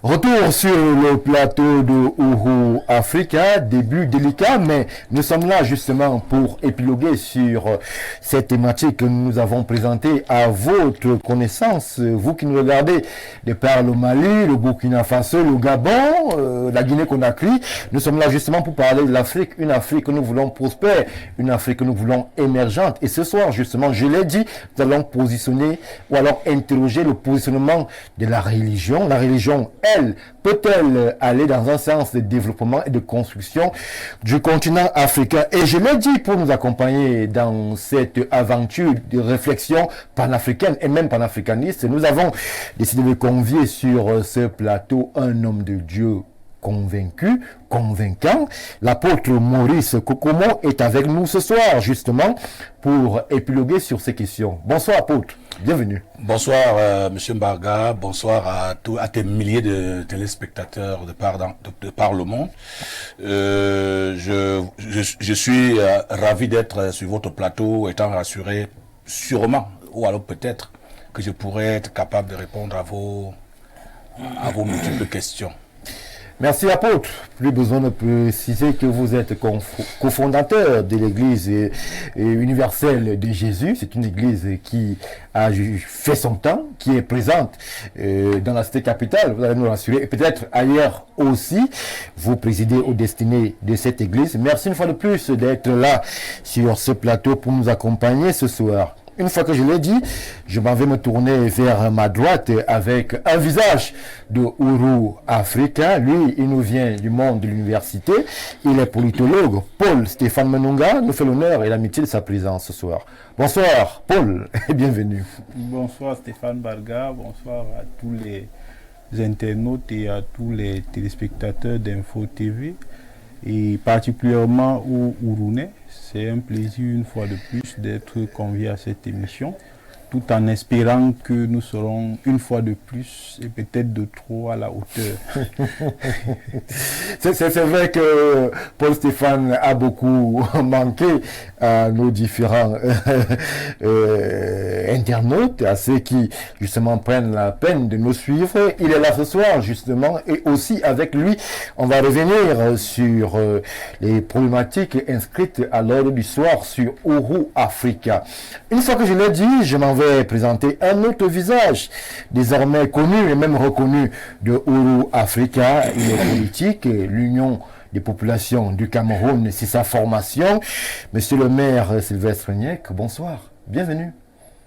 Retour sur le plateau de Ouro Africa, début délicat, mais nous sommes là justement pour épiloguer sur cette thématique que nous avons présentée à votre connaissance, vous qui nous regardez de par le Mali, le Burkina Faso, le Gabon, la Guinée-Conakry. Nous sommes là justement pour parler de l'Afrique, une Afrique que nous voulons prospère, une Afrique que nous voulons émergente. Et ce soir justement, je l'ai dit, nous allons positionner ou alors interroger le positionnement de la religion. La religion, elle, peut-elle aller dans un sens de développement et de construction du continent africain? Et je l'ai dit, pour nous accompagner dans cette aventure de réflexion panafricaine et même panafricaniste, nous avons décidé de convier sur ce plateau un homme de Dieu convaincu, convaincant. L'apôtre Maurice Kokomo est avec nous ce soir, justement, pour épiloguer sur ces questions. Bonsoir, apôtre. Bienvenue. Bonsoir, Monsieur Mbarga. Bonsoir à tes milliers de téléspectateurs de par le monde. Je suis ravi d'être sur votre plateau, étant rassuré, sûrement, ou alors peut-être, que je pourrais être capable de répondre à vos multiples questions. Merci apôtre. Plus besoin de préciser que vous êtes cofondateur de l'église universelle de Jésus. C'est une église qui a fait son temps, qui est présente dans la cité capitale. Vous allez nous rassurer. Et peut-être ailleurs aussi. Vous présidez aux destinées de cette église. Merci une fois de plus d'être là sur ce plateau pour nous accompagner ce soir. Une fois que je l'ai dit, je m'en vais me tourner vers ma droite avec un visage de Ouro Africa. Lui, il nous vient du monde de l'université. Il est politologue. Paul Stéphane Menunga nous fait l'honneur et l'amitié de sa présence ce soir. Bonsoir Paul et bienvenue. Bonsoir Stéphane Barga, bonsoir à tous les internautes et à tous les téléspectateurs d'Info TV et particulièrement aux Ourounais. C'est un plaisir une fois de plus d'être convié à cette émission, tout en espérant que nous serons une fois de plus et peut-être de trop à la hauteur. C'est vrai que Paul Stéphane a beaucoup manqué à nos différents internautes, à ceux qui justement prennent la peine de nous suivre. Il est là ce soir justement et aussi avec lui, on va revenir sur les problématiques inscrites à l'ordre du soir sur Ouro Africa. Une fois que je l'ai dit, je m'en vais présenter un autre visage, désormais connu et même reconnu de Ouro Africa. Il est politique, l'Union des populations du Cameroun, c'est sa formation. Monsieur le maire Sylvestre Niek, bonsoir, bienvenue.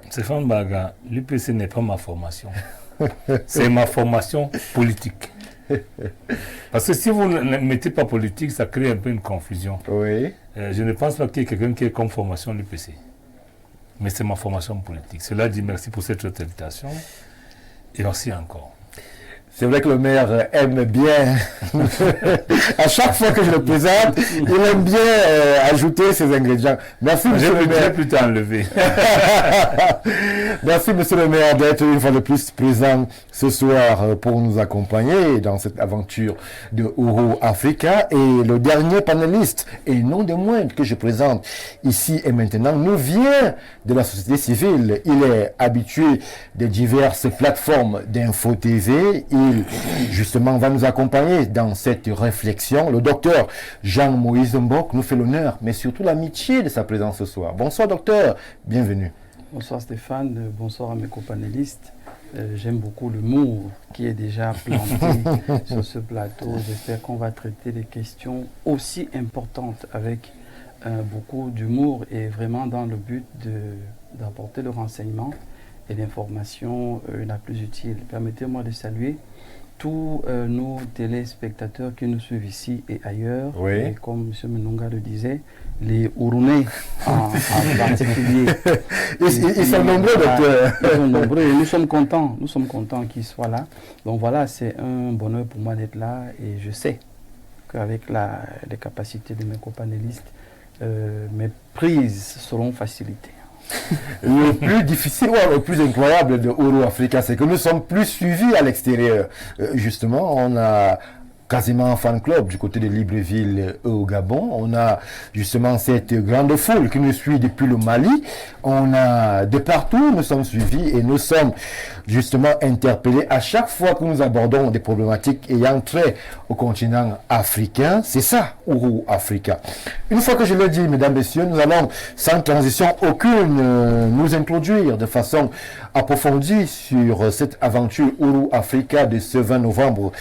Stéphane Baga, l'UPC n'est pas ma formation, c'est ma formation politique. Parce que si vous ne mettez pas politique, ça crée un peu une confusion. Oui. Je ne pense pas qu'il y ait quelqu'un qui ait comme formation l'UPC. Mais c'est ma formation politique. Cela dit, merci pour cette invitation. Et merci encore. C'est vrai que le maire aime bien, à chaque fois que je le présente, il aime bien ajouter ses ingrédients. Merci, monsieur le maire. J'ai plutôt enlevé. Merci, monsieur le maire, d'être une fois de plus présent ce soir pour nous accompagner dans cette aventure de Ouro Africa. Et le dernier panéliste, et non des moindres que je présente ici et maintenant, nous vient de la société civile. Il est habitué de diverses plateformes d'info TV. Il, justement, va nous accompagner dans cette réflexion. Le docteur Jean-Moïse Mbok nous fait l'honneur, mais surtout l'amitié de sa présence ce soir. Bonsoir, docteur. Bienvenue. Bonsoir, Stéphane. Bonsoir à mes copanélistes. J'aime beaucoup l'humour qui est déjà planté sur ce plateau. J'espère qu'on va traiter des questions aussi importantes avec beaucoup d'humour et vraiment dans le but d'apporter le renseignement et l'information la plus utile. Permettez-moi de saluer tous nos téléspectateurs qui nous suivent ici et ailleurs. Oui. Et comme M. Menunga le disait, les Ourounais en particulier. Ils sont nombreux, docteur. Ils sont nombreux et nous sommes contents qu'ils soient là. Donc voilà, c'est un bonheur pour moi d'être là et je sais qu'avec les capacités de mes copanélistes, mes prises seront facilitées. Le plus difficile, ou le plus incroyable de Ouro Africa, c'est que nous sommes plus suivis à l'extérieur. Justement, on a quasiment un fan club du côté de Libreville au Gabon. On a justement cette grande foule qui nous suit depuis le Mali. On a de partout, nous sommes suivis et nous sommes justement interpeller à chaque fois que nous abordons des problématiques ayant trait au continent africain. C'est ça, Ouro Africa. Une fois que je l'ai dit, mesdames, messieurs, nous allons sans transition aucune nous introduire de façon approfondie sur cette aventure Ouro Africa de ce 20 novembre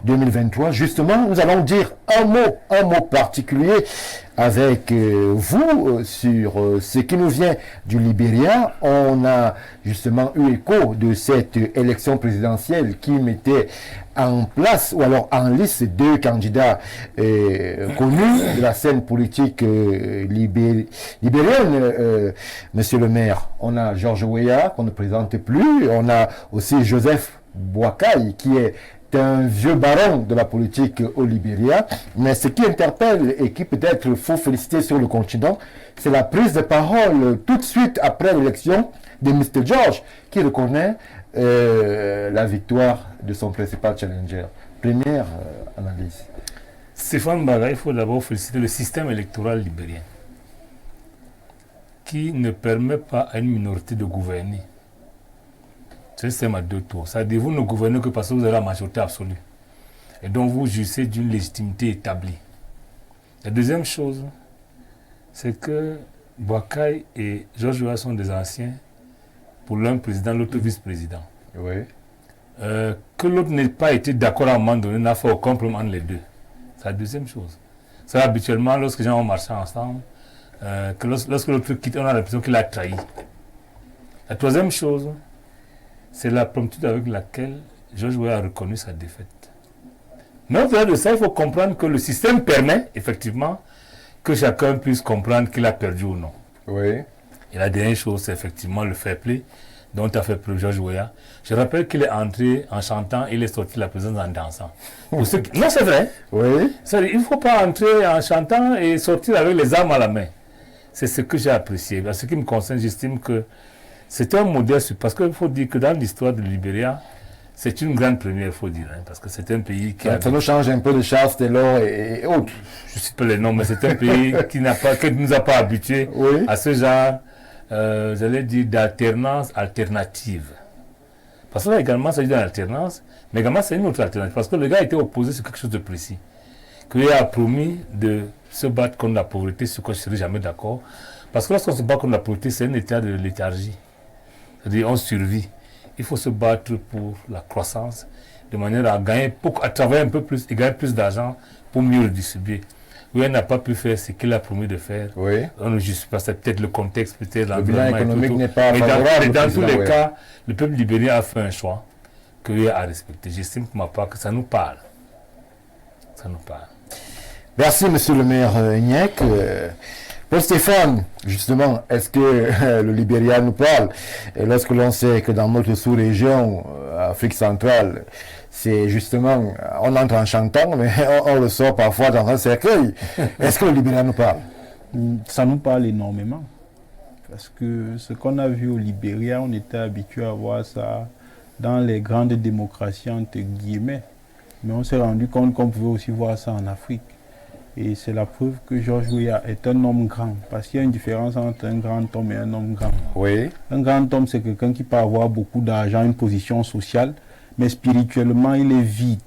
2023. Justement, nous allons dire un mot particulier avec vous sur ce qui nous vient du Libéria. On a justement eu écho de cette élection présidentielle qui mettait en place ou alors en liste deux candidats connus de la scène politique libérienne. Monsieur le maire, on a George Weah qu'on ne présente plus, on a aussi Joseph Boakai qui est un vieux baron de la politique au Libéria, mais ce qui interpelle et qui peut-être faut féliciter sur le continent, c'est la prise de parole tout de suite après l'élection de Mr. George, qui reconnaît la victoire de son principal challenger. Première analyse. Stéphane Baga, il faut d'abord féliciter le système électoral libérien, qui ne permet pas à une minorité de gouverner. C'est un système à deux tours. C'est-à-dire vous ne gouvernez que parce que vous avez la majorité absolue. Et donc vous jouissez d'une légitimité établie. La deuxième chose, c'est que Boakai et George Weah sont des anciens, pour l'un président, l'autre vice-président. Oui. Que l'autre n'ait pas été d'accord à un moment donné n'a fait aucun problème entre les deux. C'est la deuxième chose. C'est habituellement, lorsque les gens ont marché ensemble, que lorsque l'autre quitte, on a l'impression qu'il a trahi. La troisième chose, c'est la promptitude avec laquelle George Weah a reconnu sa défaite. Mais au-delà de ça, il faut comprendre que le système permet, effectivement, que chacun puisse comprendre qu'il a perdu ou non. Oui. Et la dernière chose, c'est effectivement le fair play dont a fait preuve George Weah. Je rappelle qu'il est entré en chantant et il est sorti de la présence en dansant. Non, c'est vrai. Oui. Il ne faut pas entrer en chantant et sortir avec les armes à la main. C'est ce que j'ai apprécié. En ce qui me concerne, j'estime que c'est un modèle, parce qu'il faut dire que dans l'histoire de Libéria, c'est une grande première, il faut dire, parce que c'est un pays qui Ça nous change un peu de Charles Taylor et autres. Je ne sais pas les noms, mais c'est un pays qui ne nous a pas habitués à ce genre, j'allais dire, d'alternance alternative. Parce que là également, ça dit d'alternance, mais également c'est une autre alternative. Parce que le gars était opposé sur quelque chose de précis. Qu'il a promis de se battre contre la pauvreté, sur quoi je ne serai jamais d'accord. Parce que lorsqu'on se bat contre la pauvreté, c'est un état de léthargie. C'est-à-dire, on survit. Il faut se battre pour la croissance, de manière à gagner, à travailler un peu plus et gagner plus d'argent pour mieux le distribuer. Oui, n'a pas pu faire ce qu'il a promis de faire. Oui. On ne justifie pas, c'est peut-être le contexte, peut-être l'environnement. Le bilan économique n'est pas favorable. Dans tous les cas, le peuple libérien a fait un choix qu'il a respecté. J'estime pour ma part que ça nous parle. Ça nous parle. Merci, monsieur le maire Ignac. Paul Stéphane, justement, est-ce que le Libéria nous parle? Et lorsque l'on sait que dans notre sous-région, Afrique centrale, c'est justement, on entre en chantant, mais on le sort parfois dans un cercueil. Est-ce que le Libéria nous parle? Ça nous parle énormément. Parce que ce qu'on a vu au Libéria, on était habitué à voir ça dans les grandes démocraties, entre guillemets. Mais on s'est rendu compte qu'on pouvait aussi voir ça en Afrique. Et c'est la preuve que George Weah est un homme grand. Parce qu'il y a une différence entre un grand homme et un homme grand. Oui. Un grand homme, c'est quelqu'un qui peut avoir beaucoup d'argent, une position sociale, mais spirituellement, il est vide.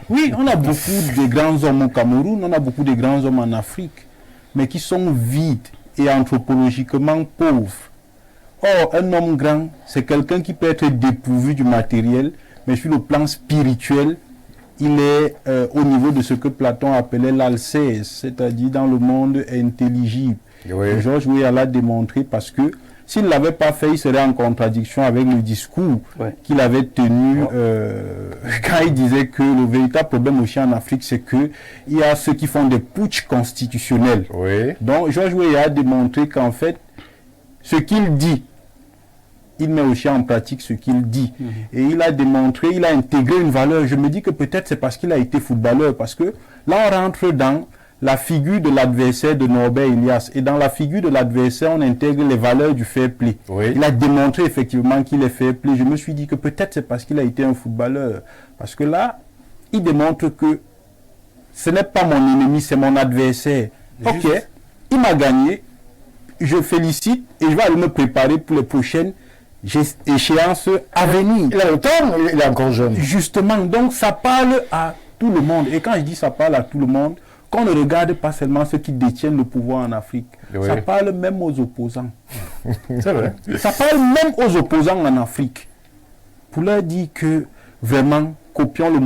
Oui, on a beaucoup de grands hommes au Cameroun, on a beaucoup de grands hommes en Afrique, mais qui sont vides et anthropologiquement pauvres. Or, un homme grand, c'est quelqu'un qui peut être dépourvu du matériel, mais sur le plan spirituel, il est au niveau de ce que Platon appelait l'alcèse, c'est-à-dire dans le monde intelligible. Oui. George Weah l'a démontré parce que s'il ne l'avait pas fait, il serait en contradiction avec le discours qu'il avait tenu quand il disait que le véritable problème aussi en Afrique, c'est qu'il y a ceux qui font des putschs constitutionnels. Oui. Donc George Weah a démontré qu'en fait, ce qu'il dit, il met aussi en pratique ce qu'il dit. Et il a démontré, il a intégré une valeur. Je me dis que peut-être c'est parce qu'il a été footballeur. Parce que là, on rentre dans la figure de l'adversaire de Norbert Elias. Et dans la figure de l'adversaire, on intègre les valeurs du fair play. Oui. Il a démontré effectivement qu'il est fair play. Je me suis dit que peut-être c'est parce qu'il a été un footballeur. Parce que là, il démontre que ce n'est pas mon ennemi, c'est mon adversaire. Juste. Ok, il m'a gagné. Je félicite et je vais aller me préparer pour les prochaines échéances à venir. Il a le temps, il est encore jeune. Justement, donc ça parle à tout le monde. Et quand je dis ça parle à tout le monde, qu'on ne regarde pas seulement ceux qui détiennent le pouvoir en Afrique. Oui. Ça parle même aux opposants. C'est vrai. Ça parle même aux opposants en Afrique. Pour leur dire que vraiment, copions le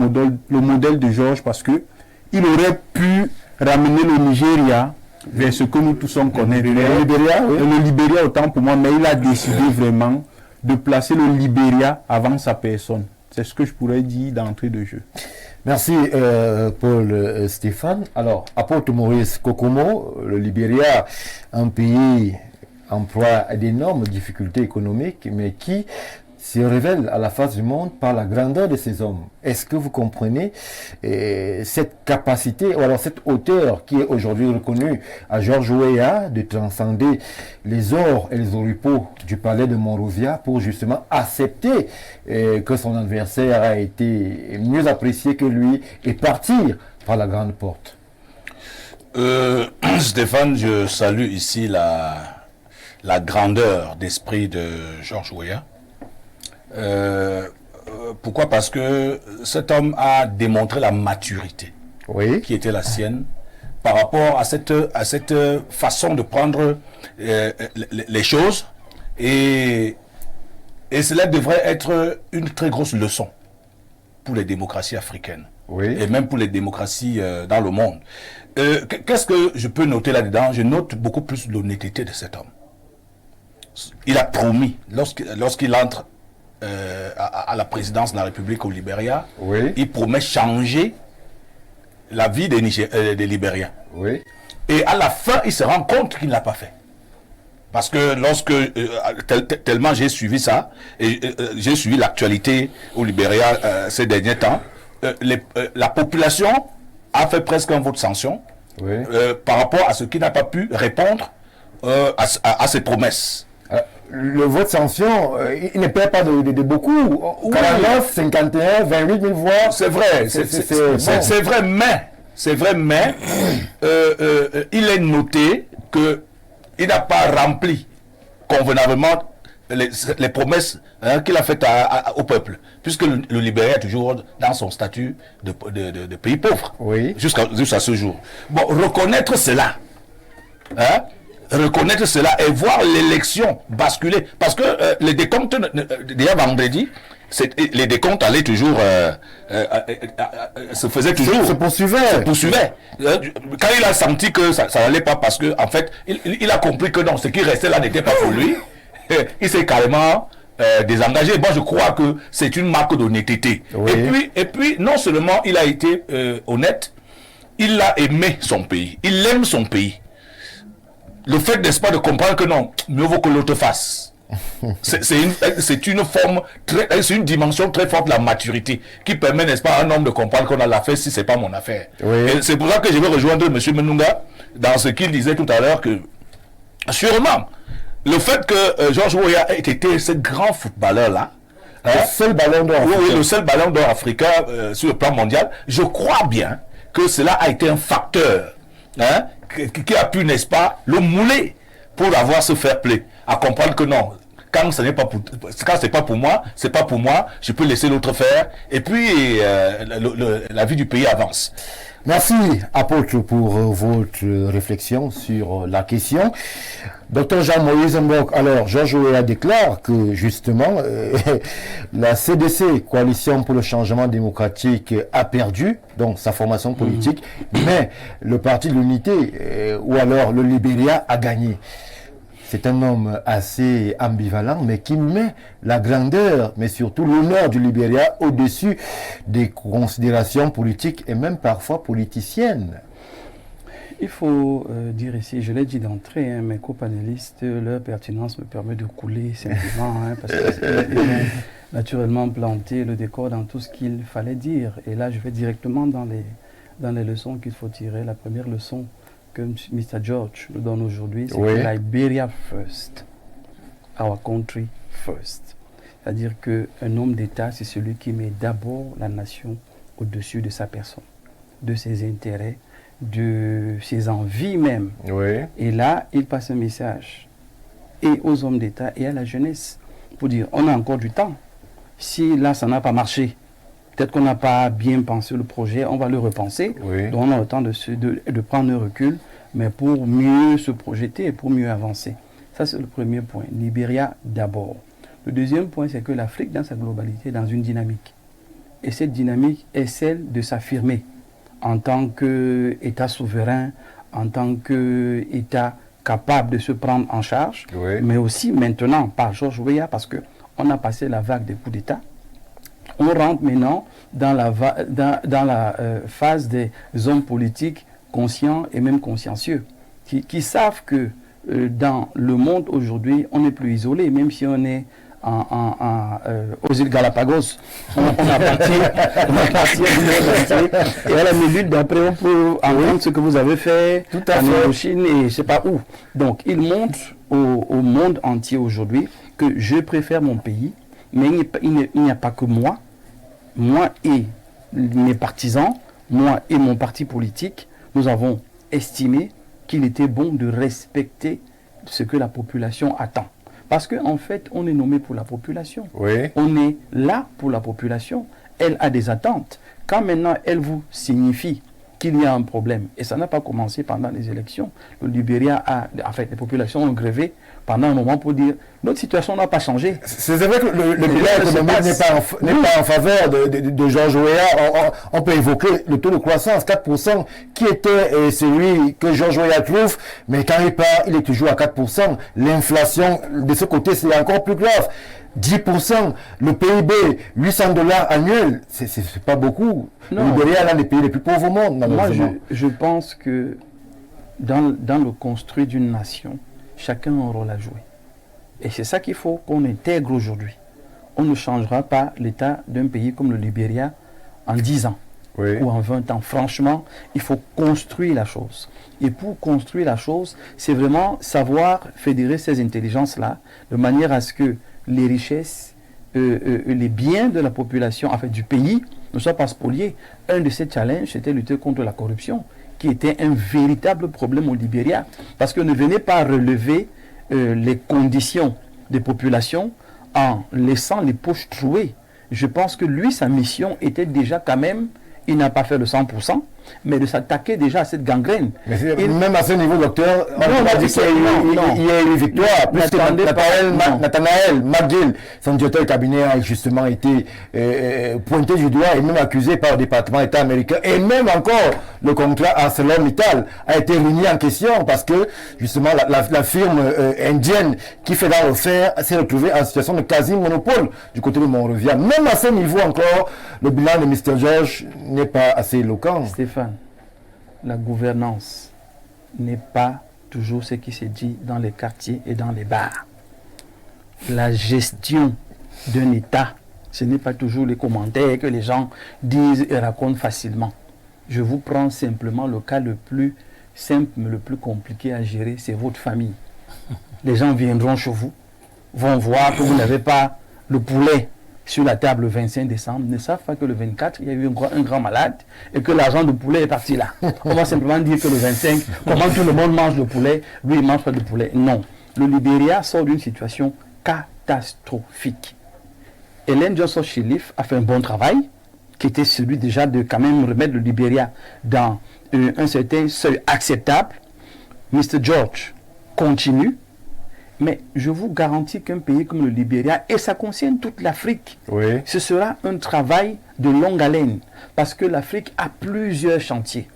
modèle de Georges parce que il aurait pu ramener le Nigeria vers ce que nous tous on connaît. Le Libéria, autant pour moi, mais il a décidé vraiment de placer le Libéria avant sa personne. C'est ce que je pourrais dire d'entrée de jeu. Merci Paul Stéphane. Alors, apôtre Maurice Kokomo, le Libéria, un pays en proie à d'énormes difficultés économiques, mais qui se révèle à la face du monde par la grandeur de ces hommes. Est-ce que vous comprenez cette capacité, ou alors cette hauteur qui est aujourd'hui reconnue à Georges Weah de transcender les ors et les oripeaux du palais de Monrovia pour justement accepter que son adversaire a été mieux apprécié que lui et partir par la grande porte? Stéphane, je salue ici la grandeur d'esprit de Georges Weah. Pourquoi? Parce que cet homme a démontré la maturité qui était la sienne par rapport à cette façon de prendre les choses et cela devrait être une très grosse leçon pour les démocraties africaines et même pour les démocraties dans le monde. Qu'est-ce que je peux noter là-dedans? Je note beaucoup plus l'honnêteté de cet homme. Il a promis, lorsqu'il entre à la présidence de la République au Libéria, il promet changer la vie des Libériens. Et à la fin, il se rend compte qu'il ne l'a pas fait. Parce que tellement j'ai suivi ça, et j'ai suivi l'actualité au Libéria ces derniers temps, la population a fait presque un vote de sanction par rapport à ce qui n'a pas pu répondre à ses promesses. Le vote sanction, il ne perd pas de beaucoup. 49, 51, 28 000 voix. C'est vrai, c'est vrai, mais il est noté qu'il n'a pas rempli convenablement les promesses qu'il a faites au peuple, puisque le Libéria est toujours dans son statut de pays pauvre jusqu'à ce jour. Bon, reconnaître cela, et voir l'élection basculer, parce que les décomptes, déjà vendredi, les décomptes allaient toujours, se faisaient toujours, se poursuivaient. Quand il a senti que ça n'allait pas, parce que en fait, il a compris que non, ce qui restait là n'était pas pour lui, il s'est carrément désengagé. Moi, je crois que c'est une marque d'honnêteté. Et puis, non seulement il a été honnête, il a aimé son pays, il aime son pays. Le fait, n'est-ce pas, de comprendre que non, mieux vaut que l'autre fasse. C'est une dimension très forte de la maturité qui permet, n'est-ce pas, à un homme de comprendre qu'on a l'affaire si c'est pas mon affaire. Et c'est pour ça que je vais rejoindre M. Menunga dans ce qu'il disait tout à l'heure, que sûrement le fait que Georges Weah ait été ce grand footballeur-là, le seul ballon d'or africain, le seul ballon d'or africain sur le plan mondial, je crois bien que cela a été un facteur qui a pu, n'est-ce pas, le mouler pour avoir ce fair play, à comprendre que non, quand c'est pas pour moi, c'est pas pour moi, je peux laisser l'autre faire, et puis la vie du pays avance. Merci, apôtre, pour votre réflexion sur la question. Dr Jean-Moïse Mbok, alors Georges Weah déclare que justement la CDC, Coalition pour le changement démocratique, a perdu donc sa formation politique, mais le Parti de l'Unité ou alors le Libéria a gagné. C'est un homme assez ambivalent, mais qui met la grandeur, mais surtout l'honneur du Libéria au-dessus des considérations politiques et même parfois politiciennes. Il faut dire ici, je l'ai dit d'entrée, mes copanélistes, leur pertinence me permet de couler simplement, parce qu'ils ont naturellement planté le décor dans tout ce qu'il fallait dire. Et là, je vais directement dans les leçons qu'il faut tirer. La première leçon que Mr. George nous donne aujourd'hui, c'est que Liberia first, our country first. C'est-à-dire qu'un homme d'État, c'est celui qui met d'abord la nation au-dessus de sa personne, de ses intérêts, de ses envies même. Et là, il passe un message et aux hommes d'État et à la jeunesse pour dire on a encore du temps. Si là, ça n'a pas marché, peut-être qu'on n'a pas bien pensé le projet, on va le repenser. Oui. Donc on a le temps de prendre un recul, mais pour mieux se projeter et pour mieux avancer. Ça, c'est le premier point. Libéria d'abord. Le deuxième point, c'est que l'Afrique, dans sa globalité, est dans une dynamique. Et cette dynamique est celle de s'affirmer en tant qu'État souverain, en tant qu'État capable de se prendre en charge, Oui. mais aussi maintenant par Georges Weah, parce qu'on a passé la vague des coups d'État. On rentre maintenant dans la phase des hommes politiques conscients et même consciencieux, qui savent que dans le monde aujourd'hui, on n'est plus isolé, même si on est aux îles Galapagos, on appartient et à la minute d'après on peut entendre ce que vous avez fait en Indochine et je ne sais pas où. Donc il montre au monde entier aujourd'hui que je préfère mon pays, mais il n'y a pas que moi et mes partisans, moi et mon parti politique, nous avons estimé qu'il était bon de respecter ce que la population attend. Parce qu'en fait, on est nommé pour la population. Oui. On est là pour la population. Elle a des attentes. Quand maintenant, elle vous signifie qu'il y a un problème, et ça n'a pas commencé pendant les élections, le Libéria les populations ont grévé pendant un moment pour dire notre situation n'a pas changé. C'est vrai que le bilan économique n'est pas en faveur de Georges Weah. On peut évoquer le taux de croissance, 4%, qui était celui que Georges Weah trouve, mais quand il part, il est toujours à 4%. L'inflation, de ce côté, c'est encore plus grave. 10%, le PIB, $800 annuels, c'est pas beaucoup. Le Libéria est l'un des pays les plus pauvres au monde. Moi, je pense que dans le construit d'une nation, chacun a un rôle à jouer. Et c'est ça qu'il faut qu'on intègre aujourd'hui. On ne changera pas l'état d'un pays comme le Libéria en 10 ans ou en 20 ans. Franchement, il faut construire la chose. Et pour construire la chose, c'est vraiment savoir fédérer ces intelligences-là de manière à ce que les richesses, les biens de la population, en fait du pays, ne soient pas spoliés. Un de ces challenges, c'était lutter contre la corruption, qui était un véritable problème au Libéria, parce que ne venait pas relever les conditions des populations en laissant les poches trouées. Je pense que lui, sa mission était déjà quand même, il n'a pas fait le 100%, mais de s'attaquer déjà à cette gangrène. Mais même à ce niveau, docteur, on a dit qu'il y a eu une victoire, puisque Nathanaël McGill, son directeur de cabinet, a justement été pointé du doigt et même accusé par le département d'État américain, et même encore le contrat ArcelorMittal a été remis en question parce que justement la firme indienne qui fait la refaire s'est retrouvée en situation de quasi-monopole du côté de Monrovia. Même à ce niveau encore, le bilan de Mr. George n'est pas assez éloquent. Stéphane, la gouvernance n'est pas toujours ce qui se dit dans les quartiers et dans les bars. La gestion d'un État, ce n'est pas toujours les commentaires que les gens disent et racontent facilement. Je vous prends simplement le cas le plus simple mais le plus compliqué à gérer, c'est votre famille. Les gens viendront chez vous, vont voir que vous n'avez pas le poulet sur la table le 25 décembre, ne savent pas que le 24, il y a eu un grand malade et que l'argent de poulet est parti là. On va simplement dire que le 25, comment tout le monde mange le poulet, lui il ne mange pas de poulet. Non. Le Libéria sort d'une situation catastrophique. Ellen Johnson Sirleaf a fait un bon travail, qui était celui déjà de quand même remettre le Libéria dans un certain seuil acceptable. Mr. George continue. Mais je vous garantis qu'un pays comme le Libéria, et ça concerne toute l'Afrique, ce sera un travail de longue haleine, parce que l'Afrique a plusieurs chantiers.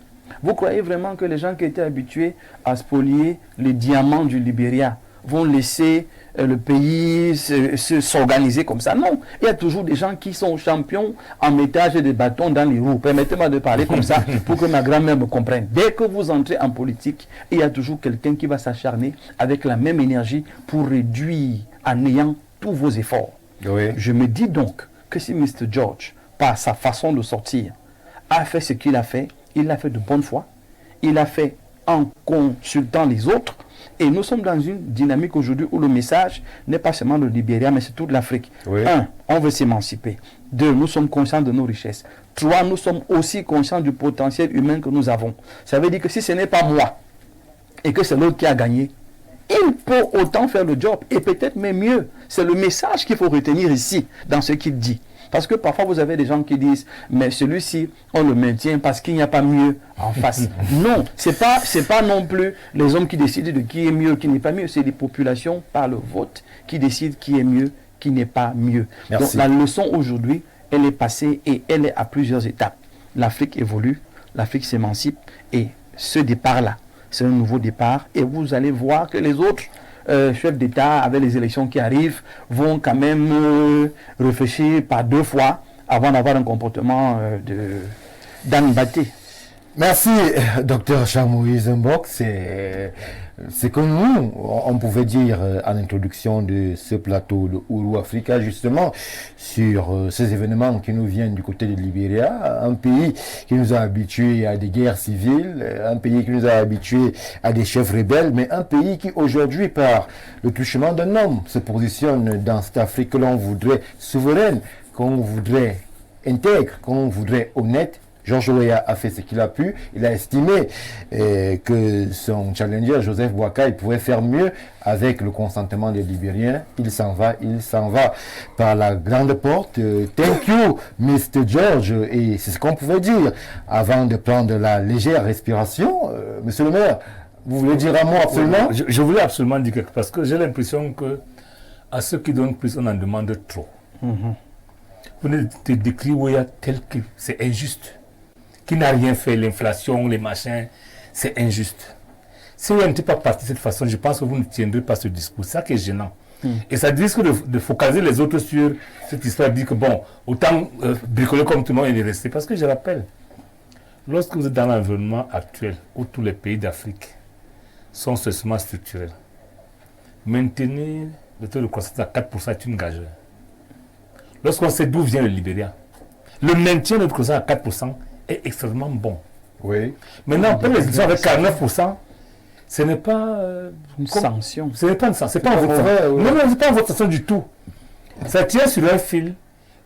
Vous croyez vraiment que les gens qui étaient habitués à spolier les diamants du Libéria vont laisser le pays s'organiser comme ça? Non, il y a toujours des gens qui sont champions en mettage des bâtons dans les roues. Permettez-moi de parler comme ça pour que ma grand-mère me comprenne. Dès que vous entrez en politique, il y a toujours quelqu'un qui va s'acharner avec la même énergie pour réduire en néant tous vos efforts. Je me dis donc que si Mr. George, par sa façon de sortir, a fait ce qu'il a fait, il l'a fait de bonne foi, il l'a fait en consultant les autres. Et nous sommes dans une dynamique aujourd'hui où le message n'est pas seulement le Libéria, mais c'est toute l'Afrique. 1, on veut s'émanciper. 2, nous sommes conscients de nos richesses. 3, nous sommes aussi conscients du potentiel humain que nous avons. Ça veut dire que si ce n'est pas moi, et que c'est l'autre qui a gagné, il peut autant faire le job, et peut-être même mieux. C'est le message qu'il faut retenir ici, dans ce qu'il dit. Parce que parfois vous avez des gens qui disent, mais celui-ci, on le maintient parce qu'il n'y a pas mieux en face. Non, c'est pas non plus les hommes qui décident de qui est mieux, qui n'est pas mieux. C'est les populations par le vote qui décident qui est mieux, qui n'est pas mieux. Merci. Donc la leçon aujourd'hui, elle est passée et elle est à plusieurs étapes. L'Afrique évolue, l'Afrique s'émancipe et ce départ-là, c'est un nouveau départ et vous allez voir que les autres chefs d'État, avec les élections qui arrivent, vont quand même réfléchir par 2 fois avant d'avoir un comportement d'Anne Baté. Merci, Dr Charles-Moïse Mbok. C'est comme nous, on pouvait dire en introduction de ce plateau de Ouro Africa, justement, sur ces événements qui nous viennent du côté de Libéria, un pays qui nous a habitués à des guerres civiles, un pays qui nous a habitués à des chefs rebelles, mais un pays qui aujourd'hui, par le touchement d'un homme, se positionne dans cette Afrique que l'on voudrait souveraine, qu'on voudrait intègre, qu'on voudrait honnête. Georges Weah a fait ce qu'il a pu. Il a estimé que son challenger, Joseph Boakai, pouvait faire mieux avec le consentement des Libériens. Il s'en va par la grande porte. Thank you, Mr. George. Et c'est ce qu'on pouvait dire avant de prendre la légère respiration. Monsieur le maire, vous voulez dire un mot absolument? Je voulais absolument dire quelque chose parce que j'ai l'impression que à ceux qui donnent plus, on en demande trop. Vous venez de décrire Weah tel que c'est injuste. Qui n'a rien fait, l'inflation, les machins, c'est injuste. Si vous n'êtes pas parti de cette façon, je pense que vous ne tiendrez pas ce discours. C'est ça qui est gênant. Et ça risque de focaliser les autres sur cette histoire, de dire que bon, autant bricoler comme tout le monde et de rester. Parce que je rappelle, lorsque vous êtes dans l'environnement actuel, où tous les pays d'Afrique sont seulement structurels, maintenir le taux de croissance à 4% est une gageure. Lorsqu'on sait d'où vient le Libéria, le maintien de notre croissance à 4%, est extrêmement bon. Oui. Maintenant, pour les élections avec 49%, ce n'est pas une sanction. Ce n'est pas une sanction. C'est pas un vote sanction. Non, c'est pas un vote sanction du tout. Ça tient sur un fil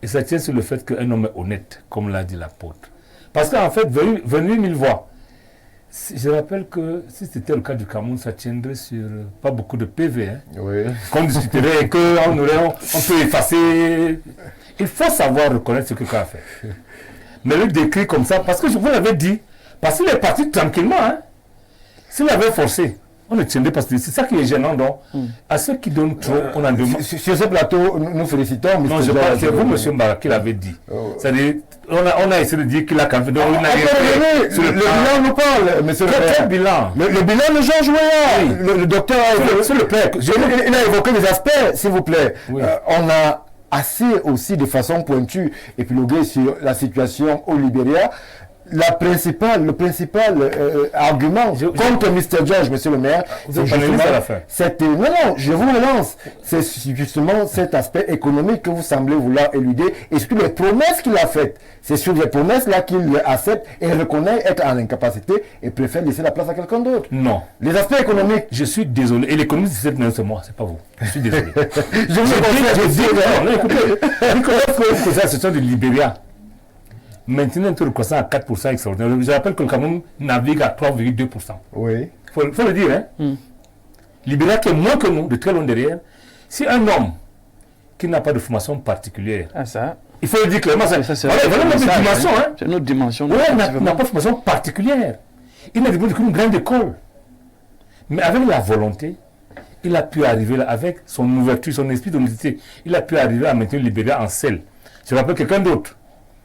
et ça tient sur le fait qu'un homme est honnête, comme l'a dit l'apôtre. Parce qu'en fait, 28 000 voix. Je rappelle que si c'était le cas du Cameroun, ça tiendrait sur pas beaucoup de PV. Hein, oui. Qu'on discuterait et qu'on peut effacer. Il faut savoir reconnaître ce que Ka a fait. Mais le décrit comme ça, parce que je vous l'avais dit, parce qu'il est parti tranquillement. Hein. S'il avait forcé, on ne tiendrait pas. C'est ça qui est gênant. Donc, à ceux qui donnent trop, on en demande. Sur ce plateau, nous félicitons. Non, je pense que c'est vous, M. Mbara, qui l'avez dit. C'est-à-dire, on a essayé de dire qu'il a quand même. Le bilan nous parle, monsieur le maire. Quel bilan? Le bilan de Georges Weah. Oui. Le docteur il a évoqué des aspects, s'il vous plaît. Oui. On a assez aussi de façon pointue épilogué sur la situation au Libéria. Le principal argument contre Mr. George, monsieur le maire, c'est justement je vous relance. C'est justement cet aspect économique que vous semblez vouloir éluder et sur les promesses qu'il a faites. C'est sur les promesses-là qu'il accepte et reconnaît être en incapacité et préfère laisser la place à quelqu'un d'autre. Non. Les aspects économiques. Je suis désolé. Et l'économie, c'est moi, c'est pas vous. Je suis désolé. Écoutez, la situation du Libéria. Maintenant, un taux de croissance à 4% extraordinaire. Je rappelle que le Cameroun navigue à 3,2%. Oui. Faut le dire, hein. Libéria qui est moins que nous, de très loin derrière. Si un homme qui n'a pas de formation particulière, il faut le dire clairement, c'est notre dimension. Hein. C'est notre dimension. Oui, il n'a pas de formation particulière. Il n'a qu'une grande école. Mais avec la volonté, il a pu arriver là, avec son ouverture, son esprit d'honnêteté, il a pu arriver à maintenir Libéria en selle. Je rappelle quelqu'un d'autre.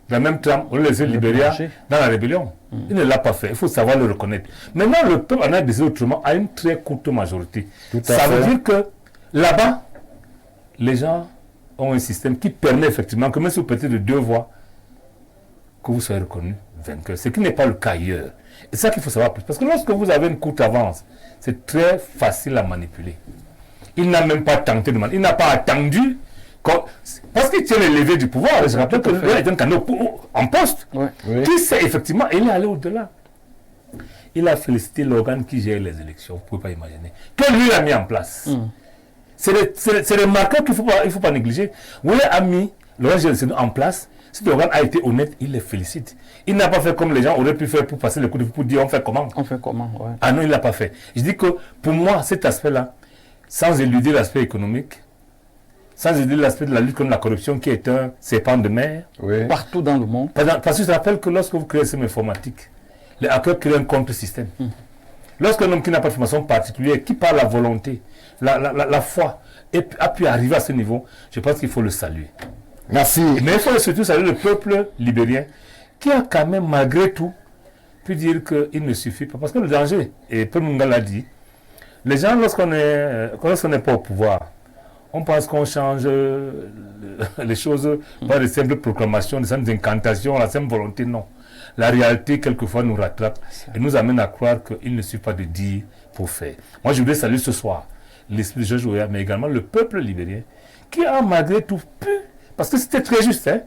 La même trame, on laissait Libéria dans la rébellion. Il ne l'a pas fait. Il faut savoir le reconnaître. Maintenant, le peuple en a décidé autrement à une très courte majorité. Ça veut dire que là-bas, les gens ont un système qui permet effectivement que même si vous pétez de 2 voix, que vous soyez reconnu vainqueur. Ce qui n'est pas le cas ailleurs. Et c'est ça qu'il faut savoir plus. Parce que lorsque vous avez une courte avance, c'est très facile à manipuler. Il n'a même pas tenté de manipuler. Il n'a pas attendu. Parce qu'il tient les leviers du pouvoir, je rappelle que le est un canot en poste, qui sait effectivement, il est allé au-delà. Il a félicité l'organe qui gère les élections, vous ne pouvez pas imaginer, que lui a mis en place. C'est les marqueurs qu'il ne faut pas négliger. Oui, a mis l'organe en place, si l'organe a été honnête, il les félicite. Il n'a pas fait comme les gens auraient pu faire pour passer le coup de fil, pour dire on fait comment. On fait comment, ouais. Ah non, il ne l'a pas fait. Je dis que pour moi, cet aspect-là, sans éluder l'aspect économique, sans éluder l'aspect de la lutte contre la corruption qui est un serpent de mer. Oui. Partout dans le monde. Parce que je rappelle que lorsque vous créez un système informatique, les hackers créent un contre-système. Lorsqu'un homme qui n'a pas de formation particulière, qui par la volonté, la foi, a pu arriver à ce niveau, je pense qu'il faut le saluer. Merci. Mais il faut surtout saluer le peuple libérien qui a quand même, malgré tout, pu dire qu'il ne suffit pas. Parce que le danger, et Paul Munga l'a dit, les gens, lorsqu'on n'est pas au pouvoir, on pense qu'on change les choses par de simples proclamations, de simples incantations, la simple volonté, non. La réalité, quelquefois, nous rattrape et nous amène à croire qu'il ne suffit pas de dire pour faire. Moi, je voudrais saluer ce soir l'esprit de Georges Weah, mais également le peuple libérien, qui a malgré tout pu, parce que c'était très juste, hein.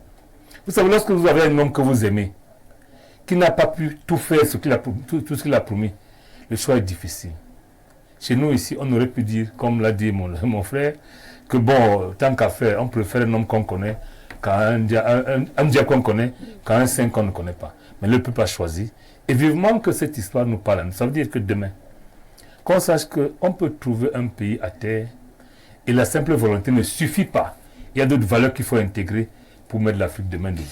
Vous savez, lorsque vous avez un homme que vous aimez, qui n'a pas pu tout faire, tout ce qu'il a promis, le choix est difficile. Chez nous ici, on aurait pu dire, comme l'a dit mon frère, que bon, tant qu'à faire, on préfère un homme qu'on connaît, un dia qu'on connaît, qu'un un saint qu'on ne connaît pas. Mais le peuple a choisi. Et vivement que cette histoire nous parle. Ça veut dire que demain, qu'on sache qu'on peut trouver un pays à terre et la simple volonté ne suffit pas. Il y a d'autres valeurs qu'il faut intégrer pour mettre l'Afrique demain debout.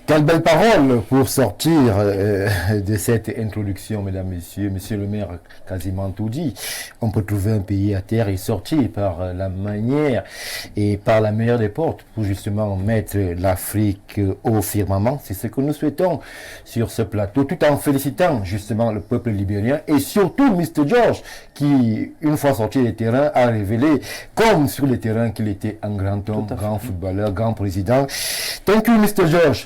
Quelle belle parole pour sortir de cette introduction, mesdames, messieurs. Monsieur le maire a quasiment tout dit. On peut trouver un pays à terre et sortir par la manière et par la meilleure des portes pour justement mettre l'Afrique au firmament. C'est ce que nous souhaitons sur ce plateau, tout en félicitant justement le peuple libérien et surtout Mr. George qui, une fois sorti des terrains, a révélé, comme sur les terrains, qu'il était un grand homme, grand footballeur, grand président. Thank you, Mr. George.